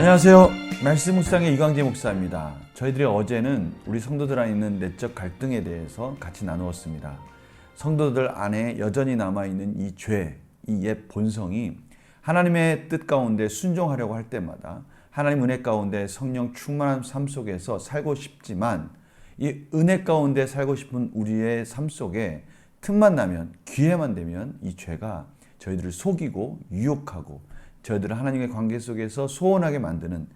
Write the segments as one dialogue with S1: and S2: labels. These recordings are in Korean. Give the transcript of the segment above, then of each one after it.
S1: 안녕하세요. 말씀 묵상의 이광재 목사입니다. 저희들이 어제는 우리 성도들 안에 있는 내적 갈등에 대해서 같이 나누었습니다. 성도들 안에 여전히 남아있는 이 죄, 이 옛 본성이 하나님의 뜻 가운데 순종하려고 할 때마다 하나님 은혜 가운데 성령 충만한 삶 속에서 살고 싶지만 이 은혜 가운데 살고 싶은 우리의 삶 속에 틈만 나면, 기회만 되면 이 죄가 저희들을 속이고 유혹하고 저희들을 하나님의 관계 속에서 소원하게 만드는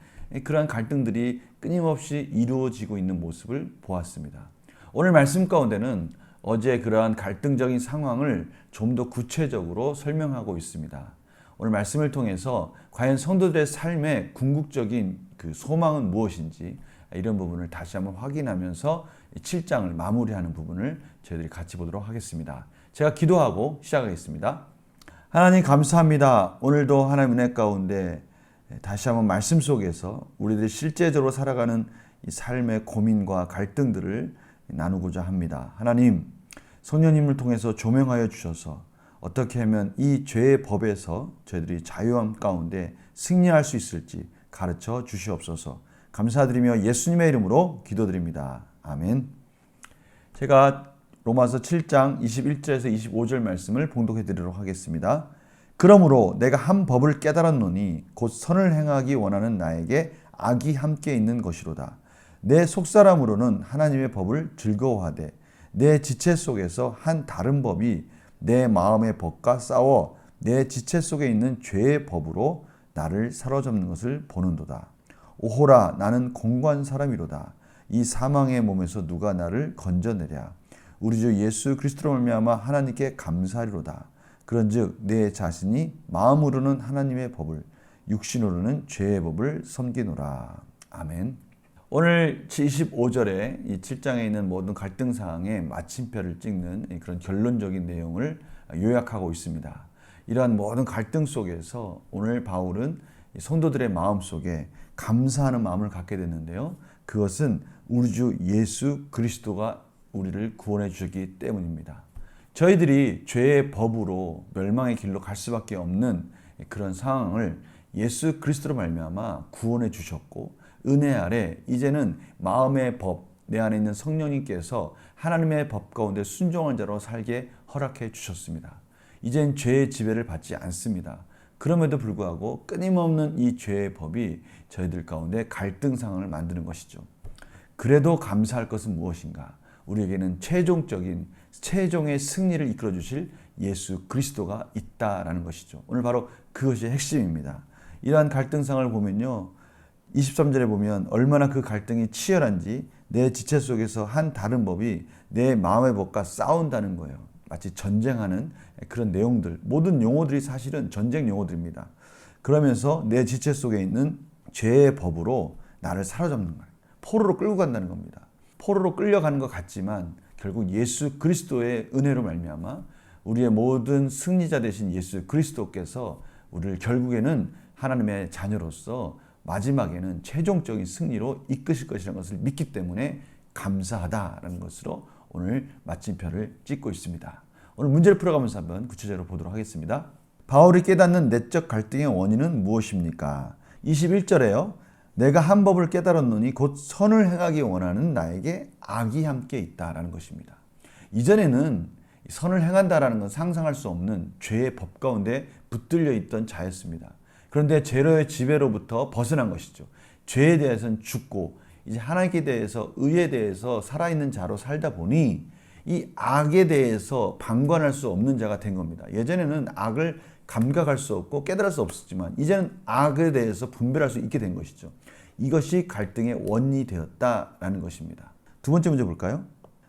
S1: 그러한 갈등들이 끊임없이 이루어지고 있는 모습을 보았습니다. 오늘 말씀 가운데는 어제 그러한 갈등적인 상황을 좀 더 구체적으로 설명하고 있습니다. 오늘 말씀을 통해서 과연 성도들의 삶의 궁극적인 그 소망은 무엇인지 이런 부분을 다시 한번 확인하면서 7장을 마무리하는 부분을 저희들이 같이 보도록 하겠습니다. 제가 기도하고 시작하겠습니다. 하나님 감사합니다. 오늘도 하나님 은혜 가운데 다시 한번 말씀 속에서 우리들이 실제적으로 살아가는 이 삶의 고민과 갈등들을 나누고자 합니다. 하나님, 성령님을 통해서 조명하여 주셔서 어떻게 하면 이 죄의 법에서 저희들이 자유함 가운데 승리할 수 있을지 가르쳐 주시옵소서. 감사드리며 예수님의 이름으로 기도드립니다. 아멘. 제가 로마서 7장 21절에서 25절 말씀을 봉독해 드리도록 하겠습니다. 그러므로 내가 한 법을 깨달았노니 곧 선을 행하기 원하는 나에게 악이 함께 있는 것이로다. 내 속사람으로는 하나님의 법을 즐거워하되 내 지체 속에서 한 다른 법이 내 마음의 법과 싸워 내 지체 속에 있는 죄의 법으로 나를 사로잡는 것을 보는도다. 오호라, 나는 공고한 사람이로다. 이 사망의 몸에서 누가 나를 건져내랴. 우리 주 예수 그리스도로 말미암아 하나님께 감사하리로다. 그런즉 내 자신이 마음으로는 하나님의 법을, 육신으로는 죄의 법을 섬기노라. 아멘. 오늘 25절에 이 7장에 있는 모든 갈등 사항의 마침표를 찍는 그런 결론적인 내용을 요약하고 있습니다. 이러한 모든 갈등 속에서 오늘 바울은 성도들의 마음 속에 감사하는 마음을 갖게 됐는데요. 그것은 우리 주 예수 그리스도가 우리를 구원해 주셨기 때문입니다. 저희들이 죄의 법으로 멸망의 길로 갈 수밖에 없는 그런 상황을 예수 그리스도로 말미암아 구원해 주셨고, 은혜 아래 이제는 마음의 법, 내 안에 있는 성령님께서 하나님의 법 가운데 순종한 자로 살게 허락해 주셨습니다. 이젠 죄의 지배를 받지 않습니다. 그럼에도 불구하고 끊임없는 이 죄의 법이 저희들 가운데 갈등 상황을 만드는 것이죠. 그래도 감사할 것은 무엇인가? 우리에게는 최종의 승리를 이끌어 주실 예수 그리스도가 있다라는 것이죠. 오늘 바로 그것이 핵심입니다. 이러한 갈등상을 보면요, 23절에 보면 얼마나 그 갈등이 치열한지 내 지체 속에서 한 다른 법이 내 마음의 법과 싸운다는 거예요. 마치 전쟁하는 그런 내용들, 모든 용어들이 사실은 전쟁 용어들입니다. 그러면서 내 지체 속에 있는 죄의 법으로 나를 사로잡는 거예요. 포로로 끌고 간다는 겁니다. 포로로 끌려가는 것 같지만 결국 예수 그리스도의 은혜로 말미암아 우리의 모든 승리자 되신 예수 그리스도께서 우리를 결국에는 하나님의 자녀로서 마지막에는 최종적인 승리로 이끄실 것이라는 것을 믿기 때문에 감사하다라는 것으로 오늘 마침표를 찍고 있습니다. 오늘 문제를 풀어가면서 한번 구체적으로 보도록 하겠습니다. 바울이 깨닫는 내적 갈등의 원인은 무엇입니까? 21절에요. 내가 한 법을 깨달았노니 곧 선을 행하기 원하는 나에게 악이 함께 있다라는 것입니다. 이전에는 선을 행한다라는 건 상상할 수 없는 죄의 법 가운데 붙들려 있던 자였습니다. 그런데 죄의 지배로부터 벗어난 것이죠. 죄에 대해서는 죽고 이제 하나님께 대해서, 의에 대해서 살아있는 자로 살다 보니 이 악에 대해서 방관할 수 없는 자가 된 겁니다. 예전에는 악을 감각할 수 없고 깨달을 수 없었지만 이제는 악에 대해서 분별할 수 있게 된 것이죠. 이것이 갈등의 원인이 되었다라는 것입니다. 두 번째 문제 볼까요?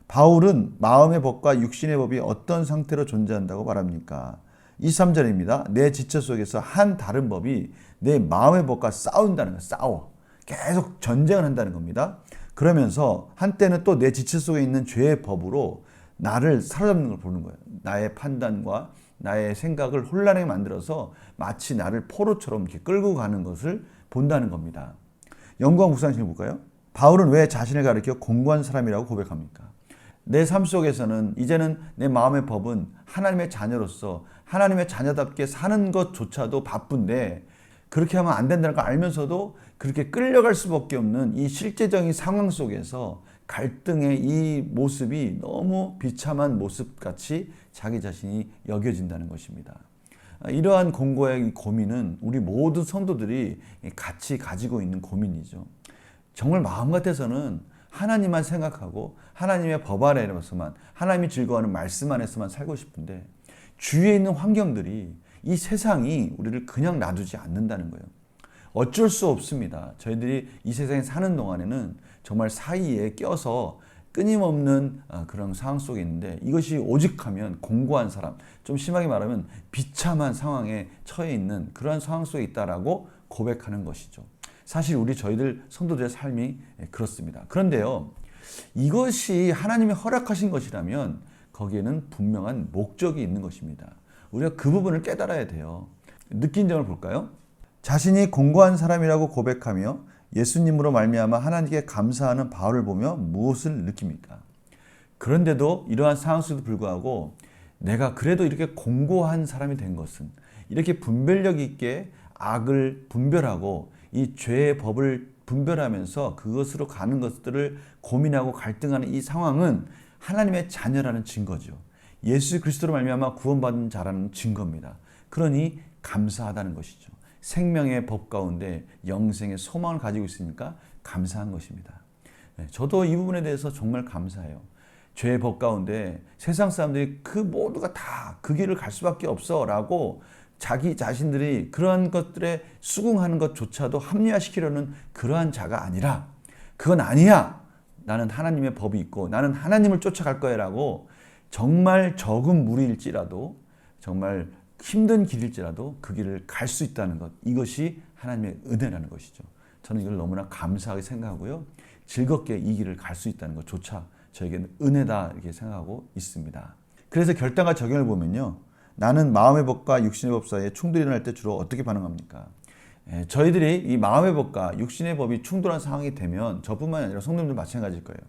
S1: 바울은 마음의 법과 육신의 법이 어떤 상태로 존재한다고 말합니까? 23절입니다. 내 지체 속에서 한 다른 법이 내 마음의 법과 싸운다는 거예요. 싸워. 계속 전쟁을 한다는 겁니다. 그러면서 한때는 또 내 지체 속에 있는 죄의 법으로 나를 사로잡는 걸 보는 거예요. 나의 판단과 나의 생각을 혼란하게 만들어서 마치 나를 포로처럼 이렇게 끌고 가는 것을 본다는 겁니다. 영광 묵상실 볼까요? 바울은 왜 자신을 가리켜 공고한 사람이라고 고백합니까? 내 삶 속에서는 이제는 내 마음의 법은 하나님의 자녀로서 하나님의 자녀답게 사는 것조차도 바쁜데 그렇게 하면 안 된다는 걸 알면서도 그렇게 끌려갈 수밖에 없는 이 실제적인 상황 속에서 갈등의 이 모습이 너무 비참한 모습같이 자기 자신이 여겨진다는 것입니다. 이러한 공고의 고민은 우리 모든 성도들이 같이 가지고 있는 고민이죠. 정말 마음 같아서는 하나님만 생각하고 하나님의 법 아래에서만, 하나님이 즐거워하는 말씀 안에서만 살고 싶은데 주위에 있는 환경들이, 이 세상이 우리를 그냥 놔두지 않는다는 거예요. 어쩔 수 없습니다. 저희들이 이 세상에 사는 동안에는 정말 사이에 껴서 끊임없는 그런 상황 속에 있는데, 이것이 오직하면 공고한 사람, 좀 심하게 말하면 비참한 상황에 처해 있는 그러한 상황 속에 있다라고 고백하는 것이죠. 사실 저희들 성도들의 삶이 그렇습니다. 그런데요, 이것이 하나님이 허락하신 것이라면 거기에는 분명한 목적이 있는 것입니다. 우리가 그 부분을 깨달아야 돼요. 느낀 점을 볼까요? 자신이 공고한 사람이라고 고백하며 예수님으로 말미암아 하나님께 감사하는 바울을 보며 무엇을 느낍니까? 그런데도 이러한 상황 속에도 불구하고 내가 그래도 이렇게 공고한 사람이 된 것은, 이렇게 분별력 있게 악을 분별하고 이 죄의 법을 분별하면서 그것으로 가는 것들을 고민하고 갈등하는 이 상황은 하나님의 자녀라는 증거죠. 예수 그리스도로 말미암아 구원받은 자라는 증거입니다. 그러니 감사하다는 것이죠. 생명의 법 가운데 영생의 소망을 가지고 있으니까 감사한 것입니다. 저도 이 부분에 대해서 정말 감사해요. 죄의 법 가운데 세상 사람들이 그 모두가 다 그 길을 갈 수밖에 없어 라고 자기 자신들이 그러한 것들에 수긍하는 것조차도 합리화시키려는 그러한 자가 아니라, 그건 아니야, 나는 하나님의 법이 있고 나는 하나님을 쫓아갈 거야 라고 정말 적은 무리일지라도, 정말 힘든 길일지라도 그 길을 갈 수 있다는 것, 이것이 하나님의 은혜라는 것이죠. 저는 이걸 너무나 감사하게 생각하고요, 즐겁게 이 길을 갈 수 있다는 것조차 저에게는 은혜다 이렇게 생각하고 있습니다. 그래서 결단과 적용을 보면요, 나는 마음의 법과 육신의 법 사이에 충돌이 일어날 때 주로 어떻게 반응합니까? 저희들이 이 마음의 법과 육신의 법이 충돌한 상황이 되면, 저뿐만 아니라 성도님들 마찬가지일 거예요.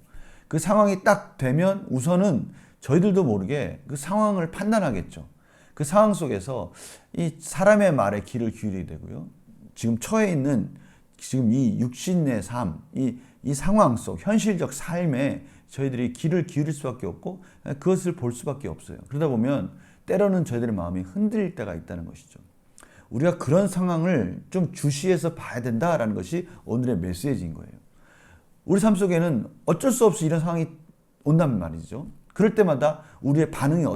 S1: 그 상황이 딱 되면 우선은 저희들도 모르게 그 상황을 판단하겠죠. 그 상황 속에서 이 사람의 말에 귀를 기울이게 되고요, 지금 처해 있는 지금 이 육신의 삶, 이 상황 속 현실적 삶에 저희들이 귀를 기울일 수밖에 없고 그것을 볼 수밖에 없어요. 그러다 보면 때로는 저희들의 마음이 흔들릴 때가 있다는 것이죠. 우리가 그런 상황을 좀 주시해서 봐야 된다라는 것이 오늘의 메시지인 거예요. 우리 삶 속에는 어쩔 수 없이 이런 상황이 온단 말이죠. 그럴 때마다 우리의 반응이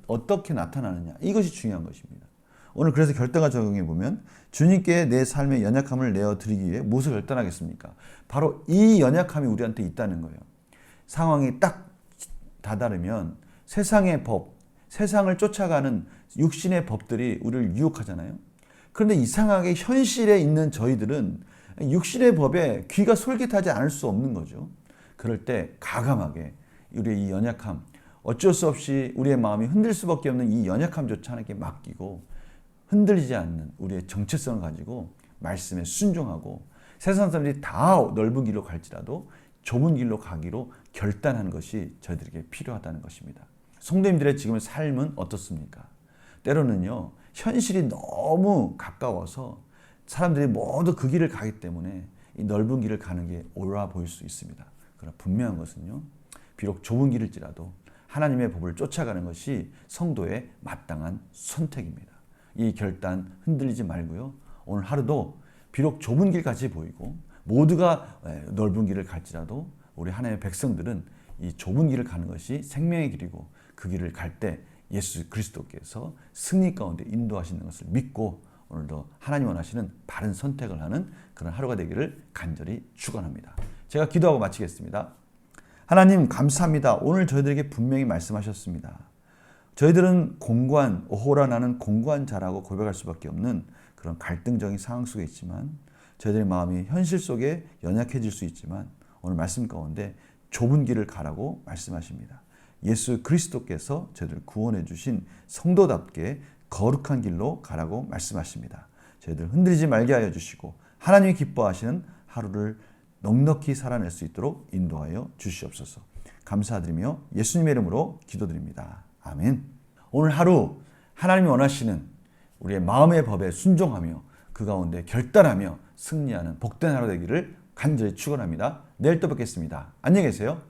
S1: 어떻게 나타나느냐, 이것이 중요한 것입니다. 오늘 그래서 결단과 적용해 보면, 주님께 내 삶의 연약함을 내어드리기 위해 무엇을 결단하겠습니까? 바로 이 연약함이 우리한테 있다는 거예요. 상황이 딱 다다르면 세상의 법, 세상을 쫓아가는 육신의 법들이 우리를 유혹하잖아요. 그런데 이상하게 현실에 있는 저희들은 육신의 법에 귀가 솔깃하지 않을 수 없는 거죠. 그럴 때 가감하게 우리의 이 연약함, 어쩔 수 없이 우리의 마음이 흔들 수밖에 없는 이 연약함조차 하나님께 맡기고, 흔들리지 않는 우리의 정체성을 가지고 말씀에 순종하고, 세상 사람들이 다 넓은 길로 갈지라도 좁은 길로 가기로 결단하는 것이 저희들에게 필요하다는 것입니다. 성도님들의 지금의 삶은 어떻습니까? 때로는요, 현실이 너무 가까워서 사람들이 모두 그 길을 가기 때문에 이 넓은 길을 가는 게 옳아 보일 수 있습니다. 그러나 분명한 것은요, 비록 좁은 길일지라도 하나님의 법을 쫓아가는 것이 성도의 마땅한 선택입니다. 이 결단 흔들리지 말고요, 오늘 하루도 비록 좁은 길같이 보이고 모두가 넓은 길을 갈지라도 우리 하나님의 백성들은 이 좁은 길을 가는 것이 생명의 길이고, 그 길을 갈 때 예수 그리스도께서 승리 가운데 인도하시는 것을 믿고 오늘도 하나님 원하시는 바른 선택을 하는 그런 하루가 되기를 간절히 축원합니다. 제가 기도하고 마치겠습니다. 하나님 감사합니다. 오늘 저희들에게 분명히 말씀하셨습니다. 저희들은 공고한, 오호라 나는 공고한 자라고 고백할 수밖에 없는 그런 갈등적인 상황 속에 있지만, 저희들의 마음이 현실 속에 연약해질 수 있지만 오늘 말씀 가운데 좁은 길을 가라고 말씀하십니다. 예수 그리스도께서 저희들을 구원해 주신 성도답게 거룩한 길로 가라고 말씀하십니다. 저희들 흔들리지 말게 하여 주시고 하나님이 기뻐하시는 하루를 넉넉히 살아낼 수 있도록 인도하여 주시옵소서. 감사드리며 예수님의 이름으로 기도드립니다. 아멘. 오늘 하루 하나님이 원하시는 우리의 마음의 법에 순종하며 그 그 가운데 결단하며 승리하는 복된 하루 되기를 간절히 축원합니다. 내일 또 뵙겠습니다. 안녕히 계세요.